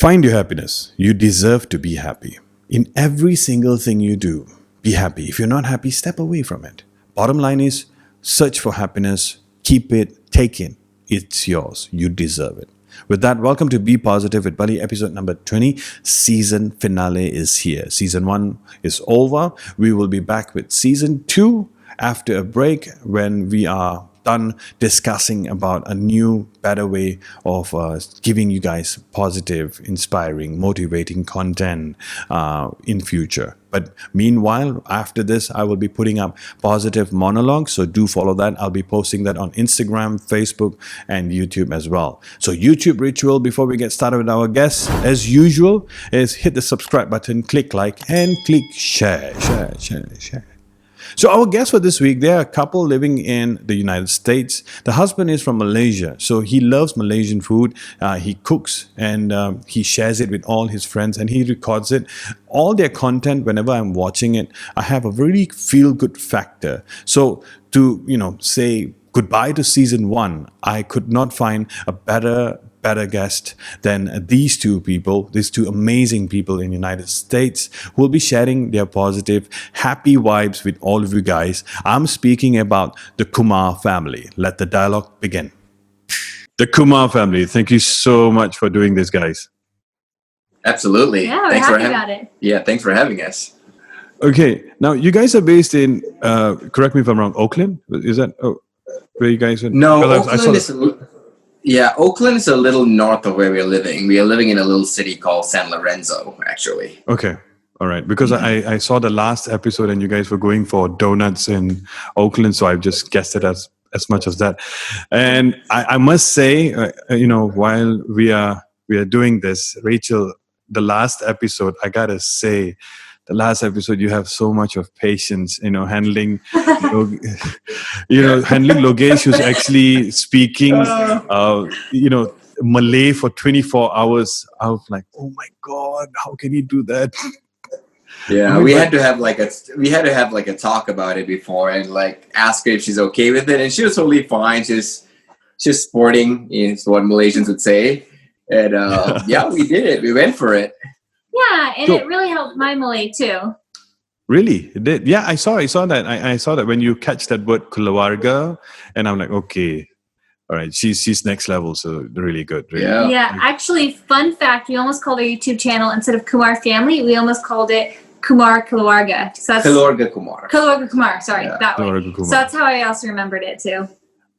Find your happiness. You deserve to be happy. In every single thing you do, be happy. If you're not happy, step away from it. Bottom line is search for happiness, keep it, take it. It's yours. You deserve it. With that, welcome to Be Positive with Bally, episode number 20. Season finale is here. Season 1 is over. We will be back with season 2 after a break when we are done discussing about a new, better way of giving you guys positive, inspiring, motivating content in future. But meanwhile, after this, I will be putting up positive monologues. So do follow that. I'll be posting that on Instagram, Facebook, and YouTube as well. So YouTube ritual before we get started with our guests, as usual, is hit the subscribe button, click like, and click share. So our guests for this week, they're a couple living in the United States. The husband is from Malaysia, so he loves Malaysian food. He cooks and he shares it with all his friends and he records it. All their content, whenever I'm watching it, I have a really feel-good factor. So to, say goodbye to season 1, I could not find a better guest than these two people, these two amazing people in the United States who will be sharing their positive, happy vibes with all of you guys. I'm speaking about the Kumaar family. Let the dialogue begin. The Kumaar family, thank you so much for doing this, guys. Absolutely. Yeah, we're happy about it. Yeah, thanks for having us. Okay, now you guys are based in, correct me if I'm wrong, Oakland? Is that where you guys are? No, Oakland is a little north of where we're living. We are living in a little city called San Lorenzo, actually. Okay. All right. Because I saw the last episode and you guys were going for donuts in Oakland. So I've just guessed it as much as that. And I must say, while we are doing this, Rachel, the last episode, I got to say, the last episode, you have so much of patience, handling, handling Logesh, who's actually speaking, Malay for 24 hours. I was like, oh my God, how can he do that? Yeah, we had to have like a talk about it before and like ask her if she's okay with it, and she was totally fine. She's sporting, is what Malaysians would say, and we did it. We went for it. Yeah, and it really helped my Malay too. Really? It did? Yeah, I saw that. I saw that when you catch that word keluarga, and I'm like, okay, all right, she's next level, so really good. Really. Yeah, actually, fun fact, we almost called our YouTube channel, instead of Kumaar Family, we almost called it Kumaar Keluarga. So that's Keluarga Kumar. Keluarga Kumar, sorry, that way. Kumar. So that's how I also remembered it too.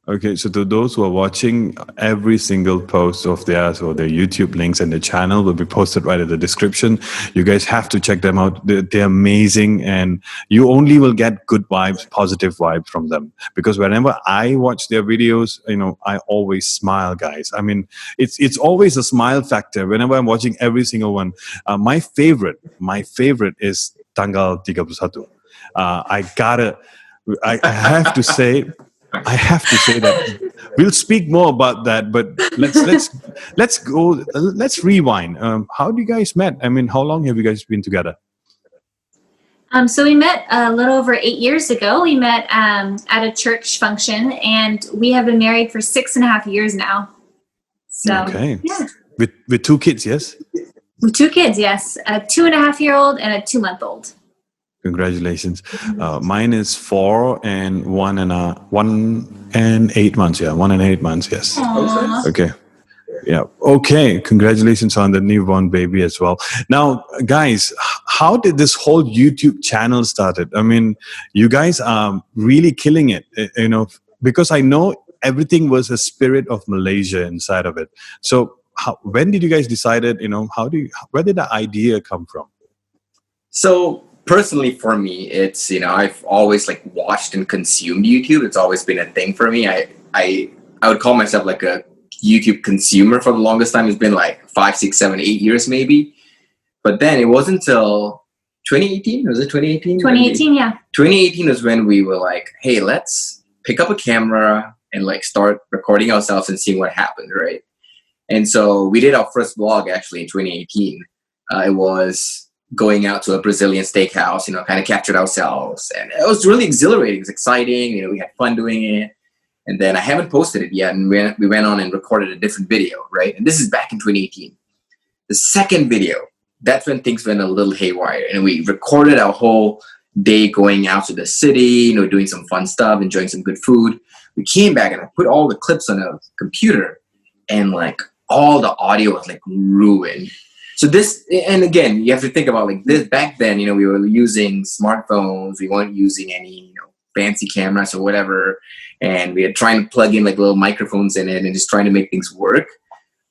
Okay, so to those who are watching, every single post of theirs or their YouTube links and their channel will be posted right in the description. You guys have to check them out. They're amazing, and you only will get good vibes, positive vibes from them. Because whenever I watch their videos, I always smile, guys. I mean, it's always a smile factor whenever I'm watching every single one. My favorite is Tanga Tiga. I have to say. I have to say that we'll speak more about that, but let's rewind. How do you guys met? I mean, how long have you guys been together? So we met a little over 8 years ago. We met at a church function, and we have been married for 6.5 years now. So, okay. Yeah. With 2 kids, yes? With 2 kids, yes. A 2.5-year-old and a 2-month-old. Congratulations. Mine is 4 and 1 and 8 months. Yeah, 1 and 8 months. Yes. Aww. Okay. Yeah. Okay. Congratulations on the newborn baby as well. Now, guys, how did this whole YouTube channel started? I mean, you guys are really killing it. Because I know everything was a spirit of Malaysia inside of it. So, when did you guys decided? Where did the idea come from? So. Personally, for me, it's I've always like watched and consumed YouTube. It's always been a thing for me. I would call myself like a YouTube consumer for the longest time. It's been like 5, 6, 7, 8 years maybe. But then it wasn't until 2018. Was it 2018? 2018, yeah. 2018 was when we were like, hey, let's pick up a camera and like start recording ourselves and seeing what happened, right? And so we did our first vlog actually in 2018. It was going out to a Brazilian steakhouse, kind of captured ourselves. And it was really exhilarating. It was exciting. We had fun doing it. And then I haven't posted it yet. And we went on and recorded a different video, right? And this is back in 2018. The second video, that's when things went a little haywire, and we recorded our whole day going out to the city, doing some fun stuff, enjoying some good food. We came back and I put all the clips on a computer, and like all the audio was like ruined. So this, and again, you have to think about like this back then, we were using smartphones. We weren't using any, fancy cameras or whatever. And we were trying to plug in like little microphones in it and just trying to make things work.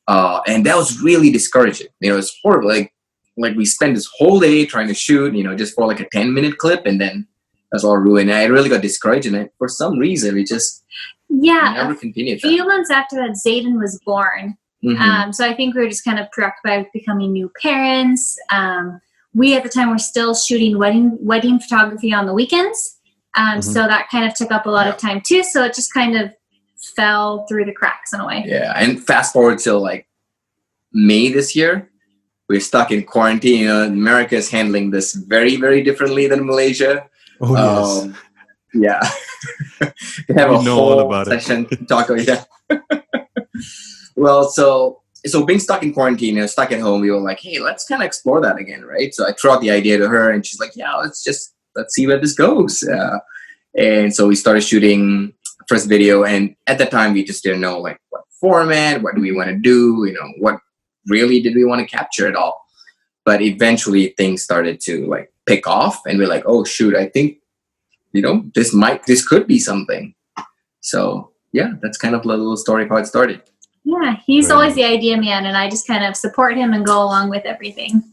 And that was really discouraging. It's horrible. Like we spent this whole day trying to shoot, just for like a 10-minute clip, and then that's all ruined. And I really got discouraged, and for some reason we just never continued. A few months after that, Zayden was born. Mm-hmm. So I think we were just kind of preoccupied with becoming new parents. We at the time were still shooting wedding photography on the weekends. So that kind of took up a lot of time too. So it just kind of fell through the cracks in a way. Yeah, and fast forward till like May this year, we're stuck in quarantine. America is handling this very, very differently than Malaysia. Oh, yes. Yeah. We have a whole session to talk about. Yeah. Well, so being stuck in quarantine, stuck at home, we were like, hey, let's kind of explore that again, right? So I threw out the idea to her, and she's like, yeah, let's see where this goes. And so we started shooting first video, and at the time we just didn't know like what format, what do we want to do, what really did we want to capture at all. But eventually things started to like pick off, and we're like, oh shoot, I think this could be something. So yeah, that's kind of a little story of how it started. Yeah, he's always the idea man, and I just kind of support him and go along with everything.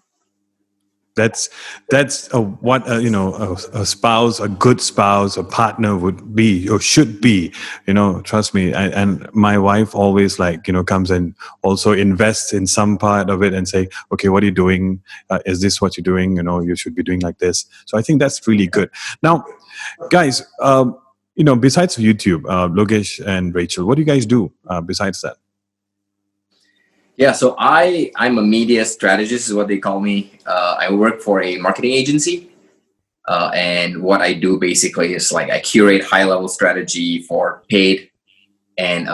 That's what a spouse, a good spouse, a partner would be or should be. Trust me. And my wife always comes and also invests in some part of it and say, okay, what are you doing? Is this what you're doing? You should be doing like this. So I think that's really good. Now, guys, besides YouTube, Logesh and Rachel, what do you guys do besides that? Yeah, so I'm a media strategist is what they call me. I work for a marketing agency. And what I do basically is like I curate high-level strategy for paid and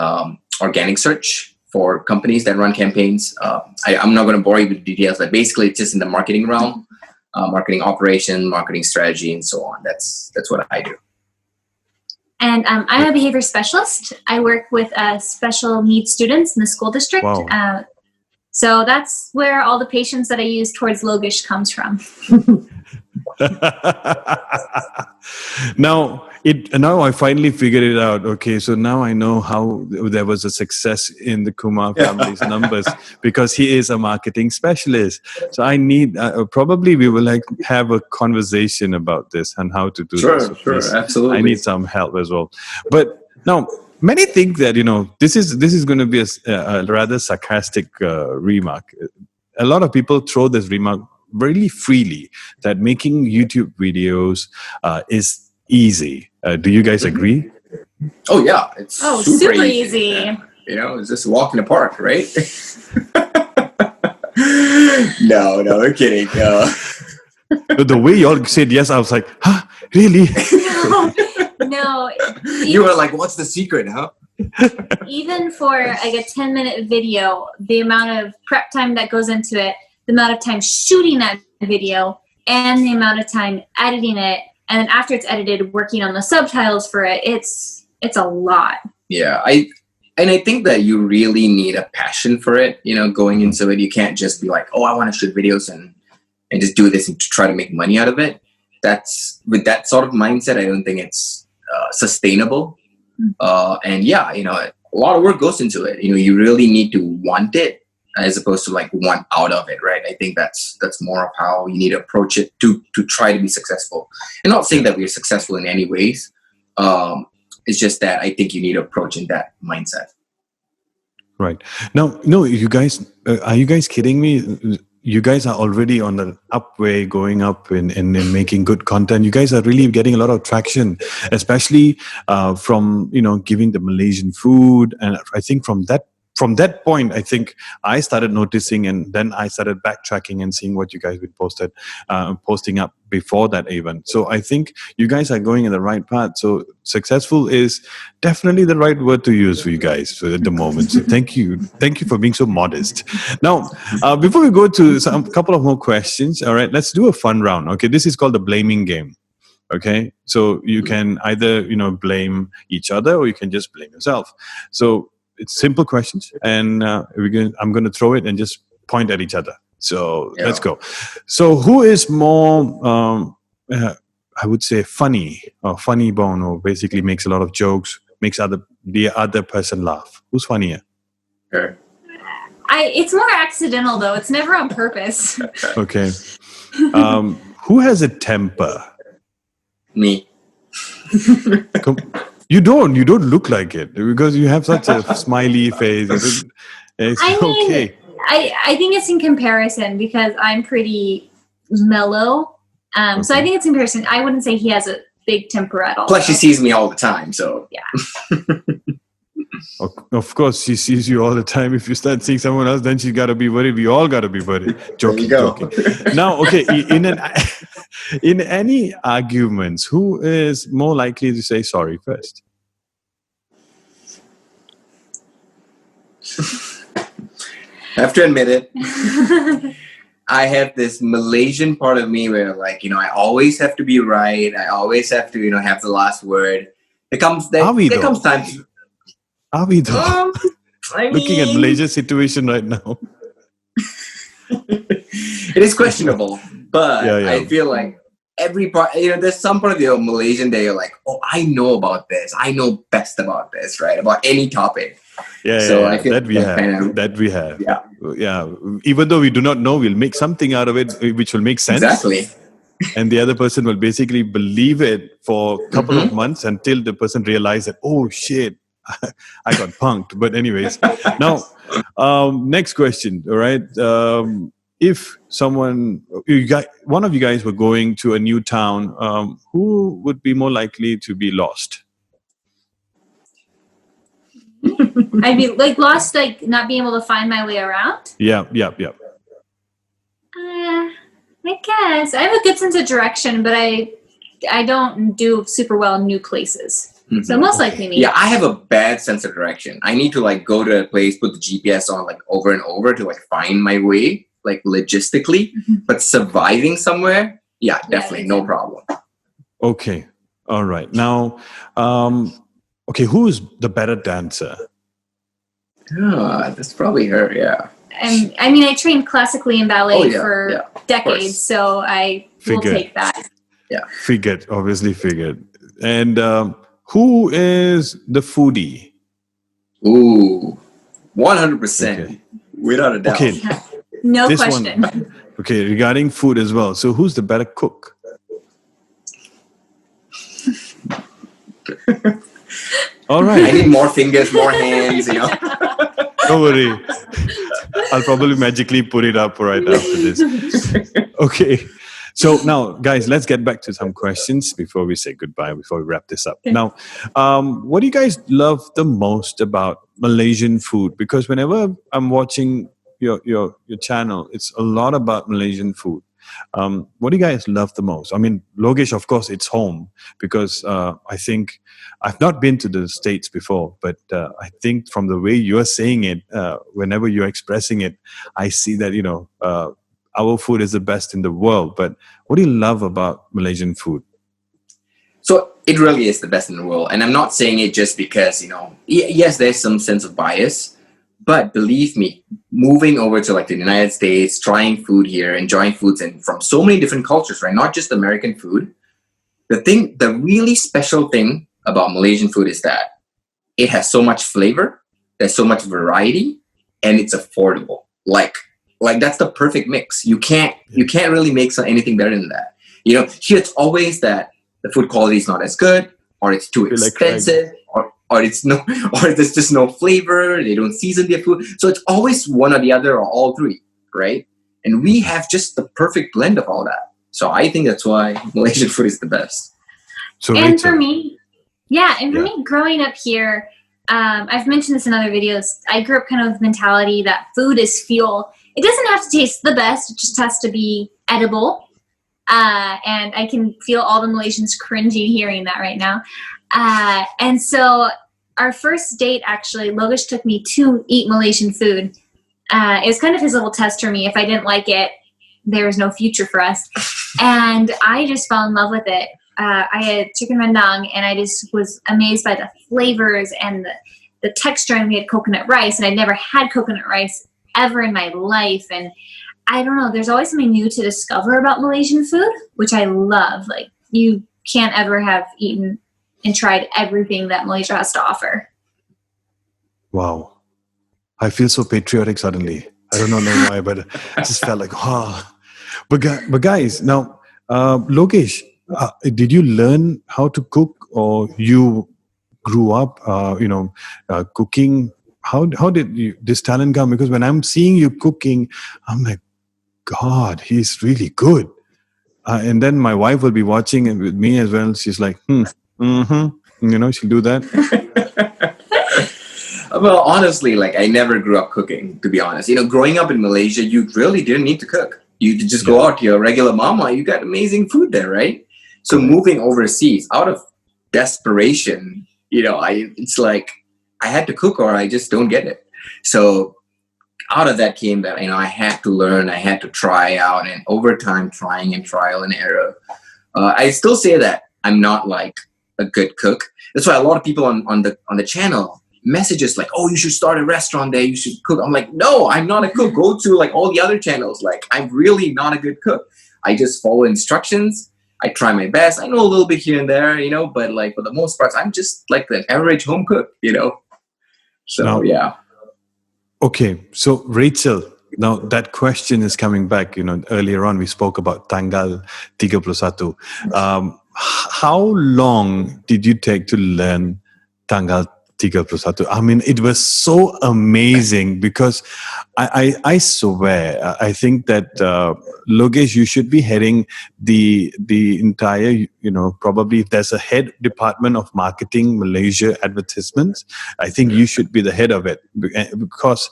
organic search for companies that run campaigns. I'm not going to bore you with details, but basically it's just in the marketing realm, marketing operation, marketing strategy, and so on. That's what I do. And I'm a behavior specialist. I work with special needs students in the school district. Wow. So that's where all the patience that I use towards Logesh comes from. Now I finally figured it out. Okay, so now I know how there was a success in the Kumaar family's numbers, because he is a marketing specialist. So I need probably we will have a conversation about this and how to do this. So sure, absolutely. I need some help as well. But now, many think that this is going to be a rather sarcastic remark. A lot of people throw this remark really freely that making YouTube videos is easy. Do you guys agree? Oh yeah, it's super easy. It's just a walk in the park, right? No, I'm kidding. The way y'all said yes, I was like, huh, really? No. You were like, what's the secret, huh? Even for like a 10-minute video, the amount of prep time that goes into it, the amount of time shooting that video, and the amount of time editing it, and then after it's edited, working on the subtitles for it, it's a lot. Yeah, I think that you really need a passion for it. Going into it, you can't just be like, oh, I want to shoot videos and just do this and try to make money out of it. With that sort of mindset, I don't think it's sustainable. And yeah, a lot of work goes into it. You really need to want it as opposed to like want out of it, right? I think that's more of how you need to approach it to try to be successful. And not saying that we're successful in any ways. It's just that I think you need to approach in that mindset. Right. Now, no, you guys, are you guys kidding me? You guys are already on the upway, going up in making good content. You guys are really getting a lot of traction, especially from giving the Malaysian food, and I think from that from that point, I think I started noticing, and then I started backtracking and seeing what you guys had posting up before that even. So I think you guys are going in the right path. So successful is definitely the right word to use for you guys at the moment. So thank you for being so modest. Now, before we go to a couple of more questions, all right, let's do a fun round. Okay, this is called the blaming game. Okay, so you can either blame each other, or you can just blame yourself. So it's simple questions, and I'm going to throw it and just point at each other. So let's go. So who is more, I would say, funny bone, or basically makes a lot of jokes, makes the other person laugh? Who's funnier? Sure. It's more accidental though. It's never on purpose. Okay. Who has a temper? Me. You don't look like it, because you have such a smiley face. It's okay. I think it's in comparison, because I'm pretty mellow. So I think it's in comparison. I wouldn't say he has a big temper at all. Plus, she sees me all the time, so yeah. Of course, she sees you all the time. If you start seeing someone else, then she's got to be worried. We all got to be worried. Joking. Now, okay, in any arguments, who is more likely to say sorry first? I have to admit it. I have this Malaysian part of me where, like, I always have to be right. I always have to, have the last word. There comes time to... Are we though? Looking at Malaysia's situation right now. It is questionable, but I feel like every part, there's some part of the Malaysian that you're like, oh, I know about this. I know best about this, right? About any topic. I feel that we have. Yeah. Even though we do not know, we'll make something out of it which will make sense. Exactly. And the other person will basically believe it for a couple of months until the person realizes that, oh shit, I got punked. But anyways, now, next question. All right. If one of you guys were going to a new town, who would be more likely to be lost? I'd be like lost, like not being able to find my way around. Yeah. I guess I have a good sense of direction, but I don't do super well in new places. So most likely me. Yeah, I have a bad sense of direction. I need to like go to a place, put the GPS on like over and over to like find my way, like logistically. But surviving somewhere, definitely no problem. Okay, all right. Now, okay, who's the better dancer? That's probably her. Yeah. And I mean, I trained classically in ballet for decades, so I will take that. Yeah, obviously figured. And who is the foodie? Ooh, 100%, without a doubt. Okay, no question. Okay, regarding food as well. So, who's the better cook? All right. I need more fingers, more hands. Don't worry. I'll probably magically put it up right after this. Okay. So now, guys, let's get back to some questions before we say goodbye, before we wrap this up. Okay. Now, what do you guys love the most about Malaysian food? Because whenever I'm watching your channel, it's a lot about Malaysian food. What do you guys love the most? I mean, Logesh, of course, it's home, because I think I've not been to the States before, but I think from the way you're saying it, whenever you're expressing it, I see that, our food is the best in the world. But what do you love about Malaysian food? So it really is the best in the world. And I'm not saying it just because, yes, there's some sense of bias. But believe me, moving over to like the United States, trying food here, enjoying foods and from so many different cultures, right? Not just American food. The really special thing about Malaysian food is that it has so much flavor, there's so much variety, and it's affordable. Like that's the perfect mix. You can't really make anything better than that. Here it's always that the food quality is not as good, or it's too expensive, or there's just no flavor. They don't season their food, so it's always one or the other or all three, right? And we have just the perfect blend of all that. So I think that's why Malaysian food is the best. So and for me, growing up here, I've mentioned this in other videos. I grew up kind of with the mentality that food is fuel. It doesn't have to taste the best. It just has to be edible. And I can feel all the Malaysians cringing hearing that right now. And so our first date, actually, Logesh took me to eat Malaysian food. It was kind of his little test for me. If I didn't like it, there was no future for us. And I just fell in love with it. I had chicken rendang, and I just was amazed by the flavors and the texture. And we had coconut rice, and I'd never had coconut rice ever in my life. And I don't know, there's always something new to discover about Malaysian food, which I love. Like, you can't ever have eaten and tried everything that Malaysia has to offer. Wow. I feel so patriotic suddenly. I don't know why, but I just felt like, wow. But guys, now, Logesh, did you learn how to cook, or you grew up, cooking? How did this talent come? Because when I'm seeing you cooking, I'm like, God, he's really good. And then my wife will be watching it with me as well. She's like, she'll do that. Well, honestly, like, I never grew up cooking, to be honest. Growing up in Malaysia, you really didn't need to cook. You could just go out to your regular mama. You got amazing food there, right? So moving overseas out of desperation, it's like I had to cook or I just don't get it. So out of that came that, I had to learn, I had to try out, and over time, trying and trial and error. I still say that I'm not like a good cook. That's why a lot of people on the channel messages like, oh, you should start a restaurant there, you should cook. I'm like, no, I'm not a cook. Go to like all the other channels. Like, I'm really not a good cook. I just follow instructions. I try my best. I know a little bit here and there, but like for the most part, I'm just like the average home cook, So now, yeah. Okay, so Rachel, now that question is coming back. Earlier on we spoke about Tanggal Tiga. How long did you take to learn Tanggal Tiga? I mean, it was so amazing because I swear, I think that Logesh, you should be heading the entire, probably if there's a head department of marketing Malaysia advertisements, I think you should be the head of it, because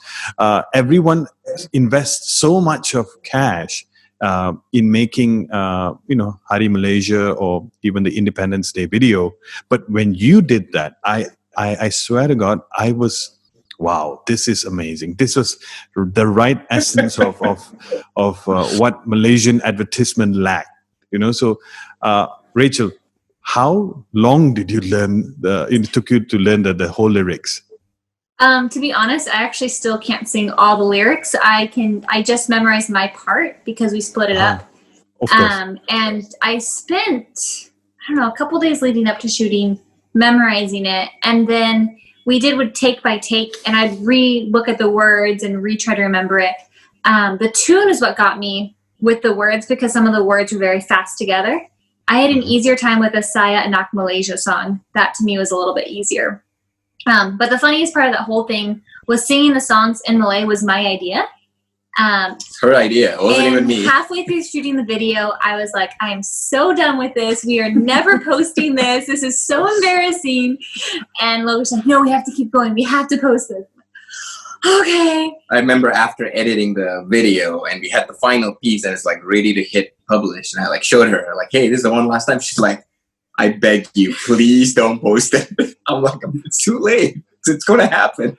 everyone invests so much of cash in making, Hari Malaysia or even the Independence Day video. But when you did that, I swear to God, I was, wow, this is amazing. This was the right essence of what Malaysian advertisement lacked. So Rachel, how long did you learn? It took you to learn the whole lyrics. To be honest, I actually still can't sing all the lyrics. I just memorized my part because we split it up. Of course. And I spent, a couple days leading up to shooting, memorizing it. And then we did take by take, and I'd re-look at the words and re-try to remember it. The tune is what got me with the words, because some of the words were very fast together. I had an easier time with a Saya Anak Malaysia song. That to me was a little bit easier. But the funniest part of that whole thing was singing the songs in Malay was my idea. It's her idea. It wasn't even me. Halfway through shooting the video, I was like, I am so done with this. We are never posting this. This is so embarrassing. And Logesh was like, no, we have to keep going. We have to post this. Okay. I remember after editing the video and we had the final piece and it's like ready to hit publish, and I like showed her like, hey, this is the one last time. She's like, I beg you, please don't post it. I'm like, it's too late. It's going to happen.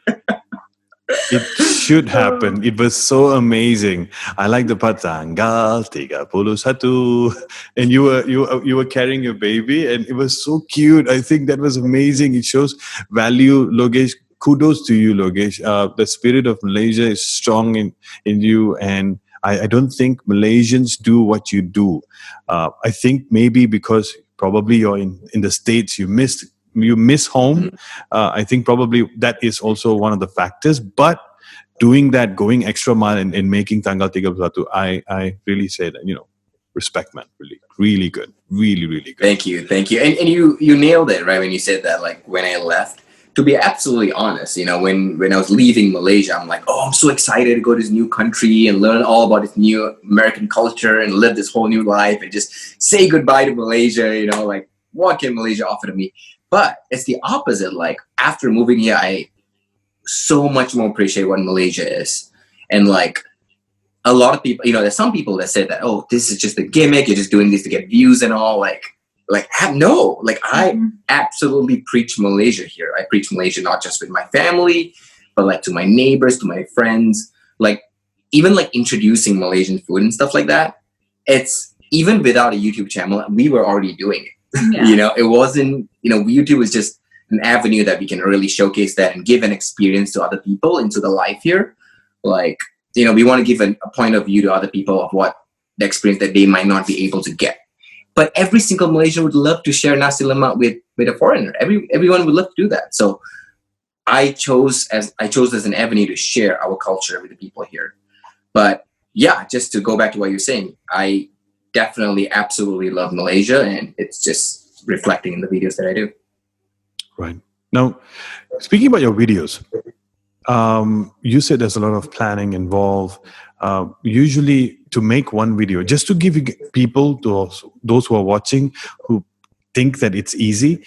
It should happen. It was so amazing. I like the part Tanggal 31, and you were carrying your baby, and it was so cute. I think that was amazing. It shows value, Logesh. Kudos to you, Logesh. The spirit of Malaysia is strong in you, and I don't think Malaysians do what you do. I think maybe because probably you're in the States, you miss home. I think probably that is also one of the factors. But doing that, going extra mile and making Tanggal 31, I really say that, respect, man. Really good. Really, really good. Thank you. And you nailed it, right? When you said that, like when I left, to be absolutely honest, when I was leaving Malaysia, I'm like, oh, I'm so excited to go to this new country and learn all about this new American culture and live this whole new life and just say goodbye to Malaysia, like what can Malaysia offer to me? But it's the opposite. Like after moving here, I so much more appreciate what Malaysia is. And like a lot of people, there's some people that say that, oh, this is just a gimmick. You're just doing this to get views and all. Like no, like I absolutely preach Malaysia here. I preach Malaysia not just with my family, but like to my neighbors, to my friends, like even like introducing Malaysian food and stuff like that. It's even without a YouTube channel, we were already doing it. Yeah. It wasn't, YouTube was just an avenue that we can really showcase that and give an experience to other people into the life here. Like, we want to give a point of view to other people of what the experience that they might not be able to get. But every single Malaysian would love to share nasi lemak with a foreigner. Everyone would love to do that. So I chose as an avenue to share our culture with the people here. But yeah, just to go back to what you're saying, I definitely absolutely love Malaysia, and it's just reflecting in the videos that I do. Right. Now, speaking about your videos, you said there's a lot of planning involved. Usually to make one video, just to give people, those who are watching, who think that it's easy.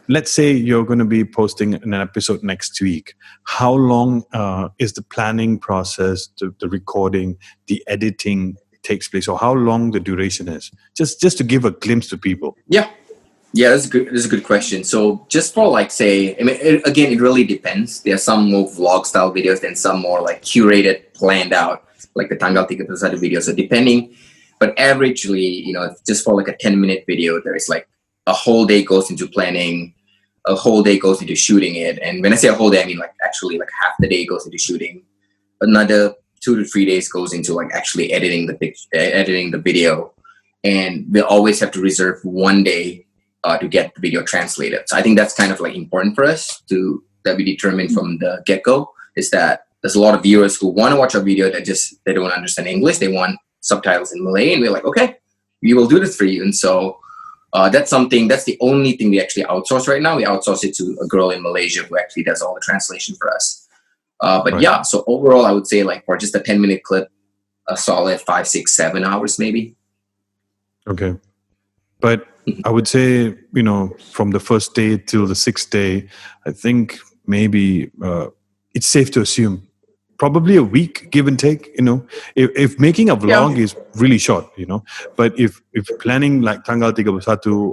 Let's say you're going to be posting an episode next week. How long is the planning process, the recording, the editing takes place, or how long the duration is? Just to give a glimpse to people. Yeah, that's a good question. So just for like, say, it really depends. There are some more vlog style videos than some more like curated, planned out, like the Tanga Tiga video. So depending, but averagely, just for like a 10-minute video, there is like a whole day goes into planning, a whole day goes into shooting it. And when I say a whole day, I mean like actually like half the day goes into shooting. Another 2 to 3 days goes into like actually editing the video. And we always have to reserve one day to get the video translated. So I think that's kind of like important for us that we determine from the get-go, is that there's a lot of viewers who want to watch our video that they don't understand English. They want subtitles in Malay, and we're like, okay, we will do this for you. And so that's the only thing we actually outsource right now. We outsource it to a girl in Malaysia who actually does all the translation for us. Yeah, so overall, I would say like for just a 10-minute clip, a solid 5, 6, 7 hours maybe. Okay. But I would say, from the first day till the 6th day, I think maybe it's safe to assume probably a week, give and take. If making a vlog is really short, but if planning like Tanggal 31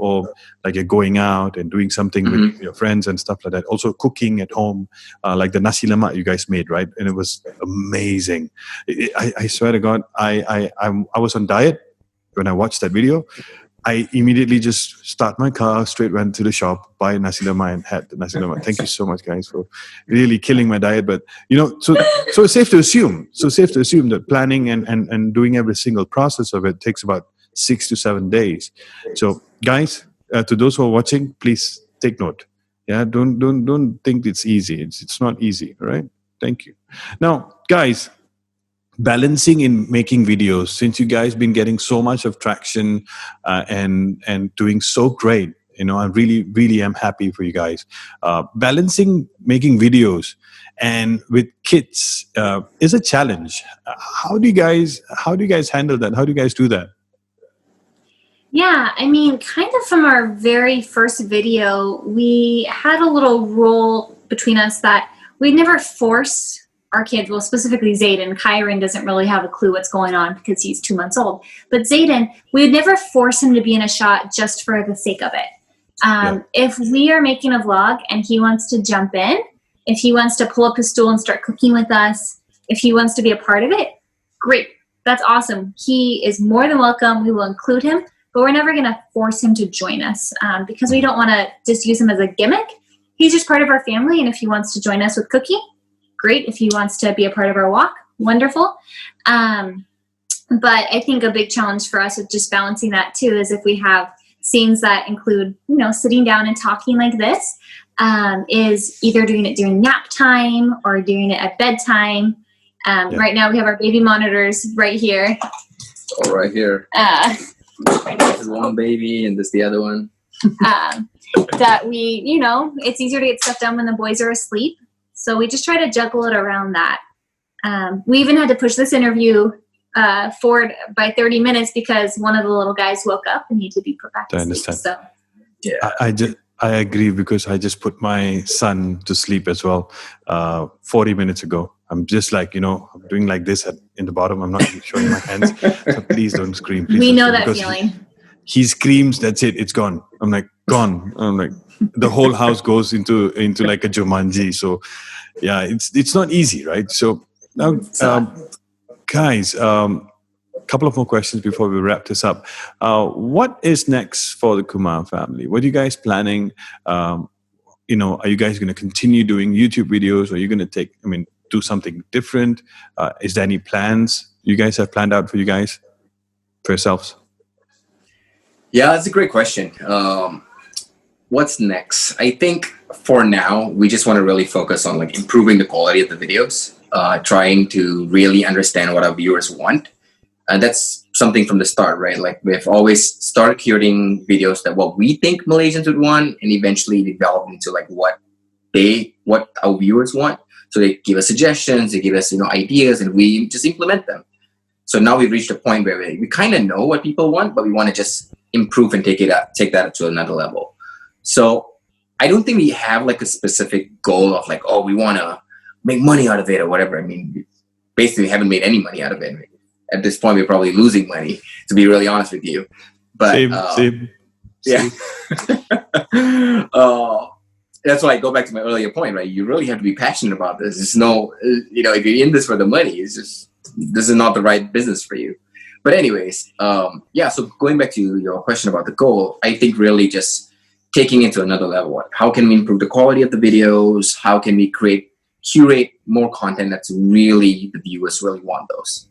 or like you're going out and doing something with your friends and stuff like that, also cooking at home, like the nasi lemak you guys made, right? And it was amazing. I swear to God, I was on diet when I watched that video. I immediately just start my car, straight went to the shop, buy nasi lemak and had the nasi lemak. Thank you so much, guys, for really killing my diet. But, so it's safe to assume. That planning and doing every single process of it takes about 6 to 7 days. So, guys, to those who are watching, please take note. Yeah, don't think it's easy. It's not easy, all right? Thank you. Now, guys, balancing in making videos, since you guys been getting so much of traction and doing so great, I really, really am happy for you guys. Balancing making videos and with kids is a challenge. How do you guys handle that? How do you guys do that? Yeah, kind of from our very first video, we had a little rule between us that we'd never force our kids, well, specifically Zayden. Kyron doesn't really have a clue what's going on because he's 2 months old. But Zayden, we would never force him to be in a shot just for the sake of it. If we are making a vlog and he wants to jump in, if he wants to pull up his stool and start cooking with us, if he wants to be a part of it, great. That's awesome. He is more than welcome. We will include him, but we're never going to force him to join us because we don't want to just use him as a gimmick. He's just part of our family, and if he wants to join us with cooking, great. If he wants to be a part of our walk, wonderful. But I think a big challenge for us with just balancing that too is if we have scenes that include, sitting down and talking like this, is either doing it during nap time or doing it at bedtime. Right now we have our baby monitors right here. Oh, right here. This is one baby and this the other one. That we, it's easier to get stuff done when the boys are asleep. So we just try to juggle it around that. We even had to push this interview forward by 30 minutes because one of the little guys woke up and needed to be put back to sleep. Understand. So, yeah, I agree because I just put my son to sleep as well 40 minutes ago. I'm just like, I'm doing like this in the bottom. I'm not showing my hands. So please don't scream. Please We don't know scream, that because feeling. he screams, that's it, it's gone. I'm like, gone. I'm like, the whole house goes into like a Jumanji. So yeah, it's not easy, right? So now, guys, couple of more questions before we wrap this up. What is next for the Kumaar family? What are you guys planning? Are you guys going to continue doing YouTube videos? Or are you going to do something different? Is there any plans you guys have planned out for yourselves? Yeah, that's a great question. What's next? I think for now, we just want to really focus on like improving the quality of the videos, trying to really understand what our viewers want. And that's something from the start, right? Like we've always started curating videos that what we think Malaysians would want, and eventually develop into like what our viewers want. So they give us suggestions, they give us ideas, and we just implement them. So now we've reached a point where we kind of know what people want, but we want to just improve and take that to another level. So I don't think we have like a specific goal of like, oh, we want to make money out of it or whatever. I mean, basically we haven't made any money out of it. At this point, we're probably losing money, to be really honest with you. But Same. Yeah. That's why I go back to my earlier point, right? You really have to be passionate about this. There's no, if you're in this for the money, this is not the right business for you. But anyways, so going back to your question about the goal, I think really just taking it to another level. How can we improve the quality of the videos? How can we curate more content that's really, the viewers really want those?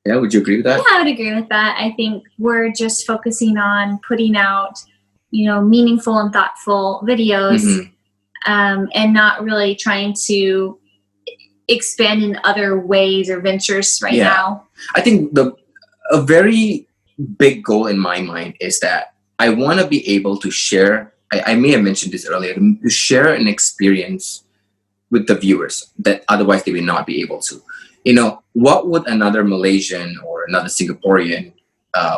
Yeah, would you agree with that? Yeah, I would agree with that. I think we're just focusing on putting out, meaningful and thoughtful videos, and not really trying to expand in other ways or ventures right now. I think a very big goal in my mind is that I want to be able to share, I may have mentioned this earlier, to share an experience with the viewers that otherwise they will not be able to. What would another Malaysian or another Singaporean,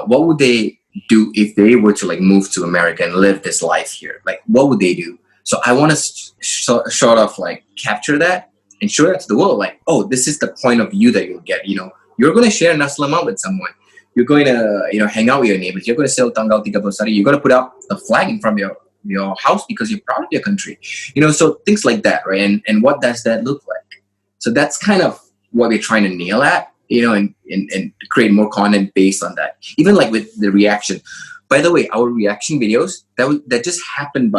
what would they do if they were to like move to America and live this life here? Like, what would they do? So I want to sort of like capture that and show that to the world. Like, oh, this is the point of view that you'll get. You're going to share nasi lemak with someone. You're going to, hang out with your neighbors. You're going to sell Tanga Tiga. You're going to put up a flag in front of your house because you're proud of your country. So things like that, right? And what does that look like? So that's kind of what we're trying to nail at, and create more content based on that. Even like with the reaction. By the way, our reaction videos, that just happened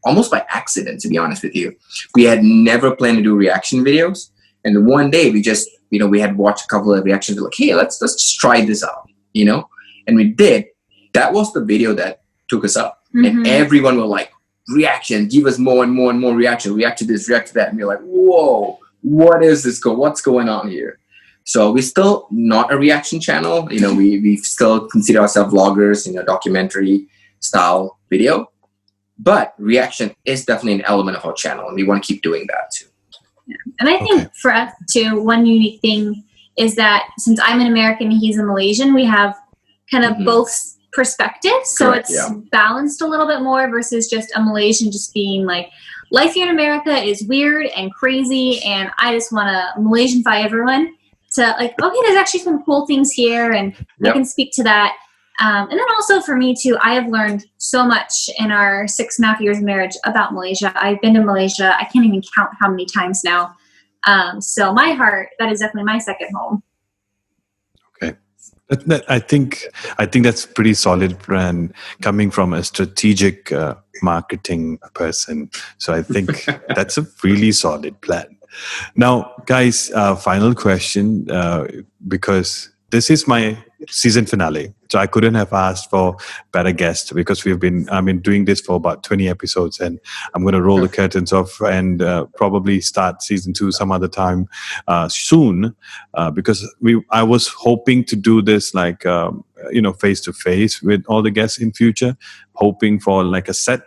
almost by accident, to be honest with you. We had never planned to do reaction videos. And one day we just, we had watched a couple of reactions. We're like, hey, let's just try this out, and we did. That was the video that took us up. And everyone was like, reaction, give us more and more and more reaction. React to this, react to that. And we're like, whoa. What is this? What's going on here? So we're still not a reaction channel. We still consider ourselves vloggers, documentary style video. But reaction is definitely an element of our channel, and we want to keep doing that too. Yeah. And I think for us too, one unique thing is that since I'm an American and he's a Malaysian, we have kind of both perspectives. So Correct, it's balanced a little bit more versus just a Malaysian just being like, life here in America is weird and crazy, and I just want to Malaysianify everyone to like, okay, there's actually some cool things here, and I can speak to that. And then also for me too, I have learned so much in our 6.5 years of marriage about Malaysia. I've been to Malaysia. I can't even count how many times now. So my heart, that is definitely my second home. Okay. I think that's pretty solid brand coming from a strategic marketing person. So I think that's a really solid plan. Now, guys, final question, because this is my season finale. So I couldn't have asked for better guests because I've been doing this for about 20 episodes, and I'm going to roll the curtains off and probably start season 2 some other time soon, because I was hoping to do this like, face to face with all the guests in future, hoping for like a set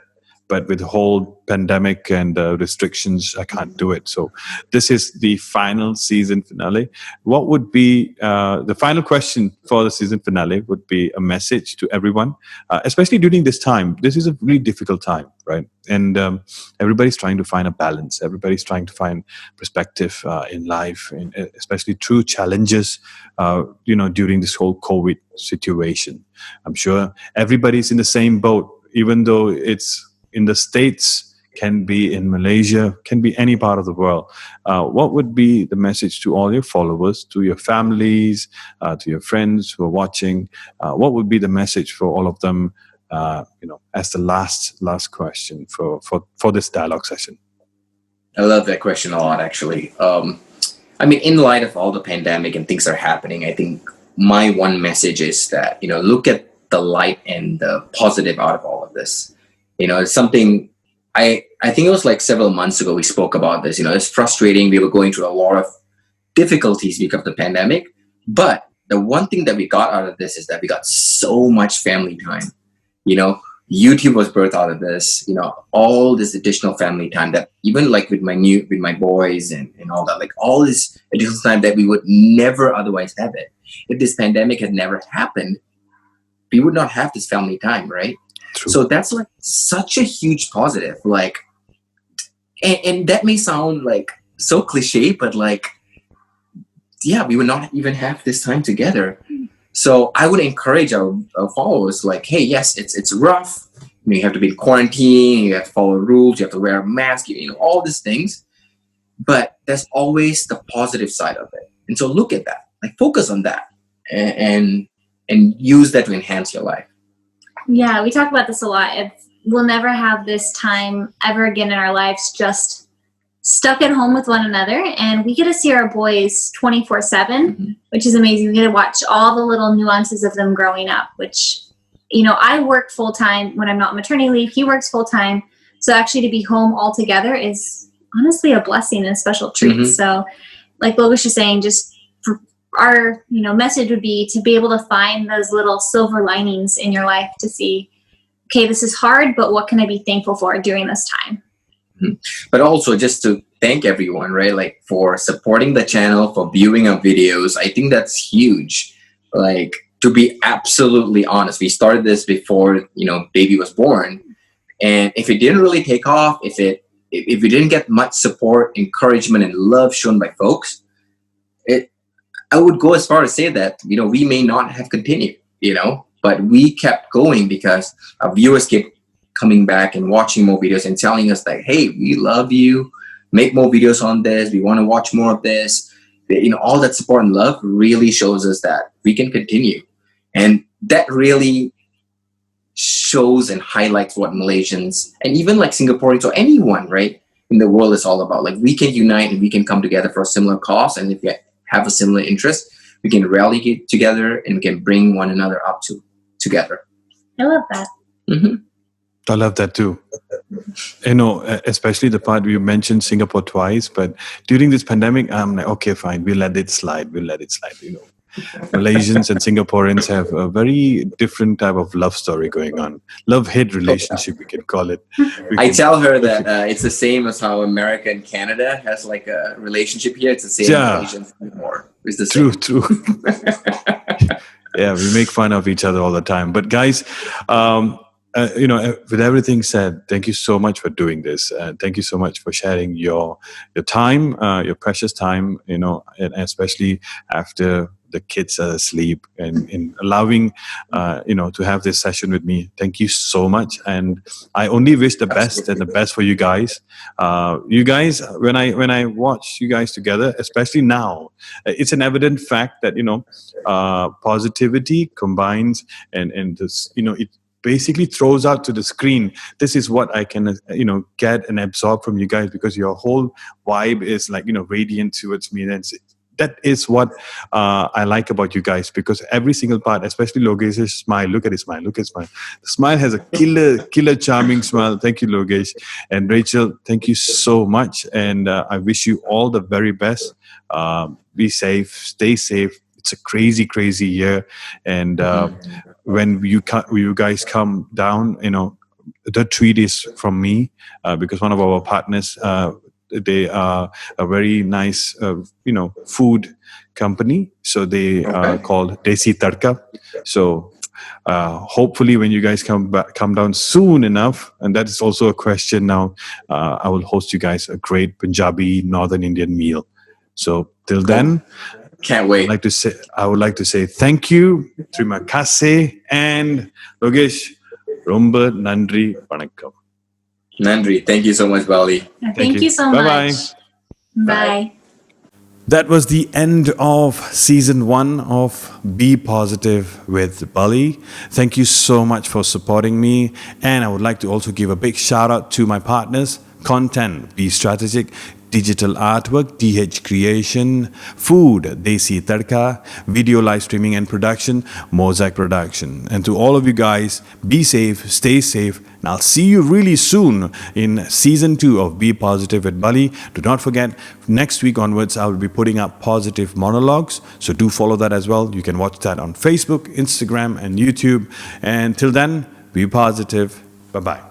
but with the whole pandemic and restrictions, I can't do it. So this is the final season finale. What would be the final question for the season finale? Would be a message to everyone, especially during this time. This is a really difficult time, right? And everybody's trying to find a balance. Everybody's trying to find perspective in life, and especially through challenges, during this whole COVID situation. I'm sure everybody's in the same boat, even though it's in the States, can be in Malaysia, can be any part of the world. What would be the message to all your followers, to your families, to your friends who are watching? What would be the message for all of them, as the last question for this dialogue session? I love that question a lot, actually. I mean, in light of all the pandemic and things that are happening, I think my one message is that, look at the light and the positive out of all of this. It's something I think it was like several months ago we spoke about this. It's frustrating. We were going through a lot of difficulties because of the pandemic. But the one thing that we got out of this is that we got so much family time. YouTube was birthed out of this, all this additional family time that even like with my boys and all that, like all this additional time that we would never otherwise have it. If this pandemic had never happened, we would not have this family time, right? True. So that's like such a huge positive. Like, and that may sound like so cliche, but like, yeah, we would not even have this time together. So I would encourage our followers, like, hey, yes, it's rough. You have to be in quarantine. You have to follow rules. You have to wear a mask. All these things. But there's always the positive side of it. And so look at that. Like, focus on that, and use that to enhance your life. Yeah, we talk about this a lot. We'll never have this time ever again in our lives just stuck at home with one another, and we get to see our boys 24/7, which is amazing. We get to watch all the little nuances of them growing up, which, I work full time when I'm not on maternity leave. He works full time. So actually to be home all together is honestly a blessing and a special treat. So like Logesh was saying, just our, message would be to be able to find those little silver linings in your life to see, okay, this is hard, but what can I be thankful for during this time? But also just to thank everyone, right? Like for supporting the channel, for viewing our videos. I think that's huge. Like, to be absolutely honest, we started this before, baby was born. And if it didn't really take off, if we didn't get much support, encouragement, and love shown by folks, I would go as far as say that, we may not have continued, but we kept going because our viewers kept coming back and watching more videos and telling us that, hey, we love you, make more videos on this, we want to watch more of this. All that support and love really shows us that we can continue. And that really shows and highlights what Malaysians and even like Singaporeans or anyone, right, in the world is all about. Like, we can unite and we can come together for a similar cause. And if we have a similar interest, we can rally together and we can bring one another up together. I love that. I love that too. Especially the part you mentioned Singapore twice, but during this pandemic, I'm like, okay, fine, we'll let it slide. Malaysians and Singaporeans have a very different type of love story going on. Love-hate relationship, we can call it. I tell her that it's the same as how America and Canada has like a relationship here. It's the same as Malaysia and Singapore. It's the same. True. Yeah, we make fun of each other all the time. But guys, with everything said, thank you so much for doing this. Thank you so much for sharing your time, your precious time, and especially after the kids are asleep, and in allowing, to have this session with me. Thank you so much. And I only wish the best and the best for you guys. You guys, when I watch you guys together, especially now, it's an evident fact that, positivity combines and this, it basically throws out to the screen. This is what I can, get and absorb from you guys, because your whole vibe is like, radiant towards me. And that is what I like about you guys, because every single part, especially Logesh's smile, look at his smile. The smile has a killer charming smile. Thank you, Logesh. And Rachel, thank you so much. And I wish you all the very best. Be safe, stay safe. It's a crazy year. And when you guys come down, the treat is from me because one of our partners, they are a very nice, food company. So they are Okay. called Desi Tadka. So hopefully, when you guys come down soon enough, and that is also a question now, I will host you guys a great Punjabi Northern Indian meal. So till then, Can't wait. I would like to say thank you, terima kasih, and Logesh, romba nandri vanakkam. Nandri, thank you so much, Bally. Thank you so Bye-bye. much. Bye. That was the end of season 1 of Be Positive with Bally. Thank you so much for supporting me. And I would like to also give a big shout out to my partners: Content, Be Strategic; Digital Artwork, DH Creation; Food, Desi Tadka; Video Live Streaming and Production, Mosaic Production. And to all of you guys, be safe, stay safe, and I'll see you really soon in season 2 of Be Positive with Bally. Do not forget, next week onwards, I will be putting up positive monologues. So do follow that as well. You can watch that on Facebook, Instagram, and YouTube. And till then, be positive. Bye-bye.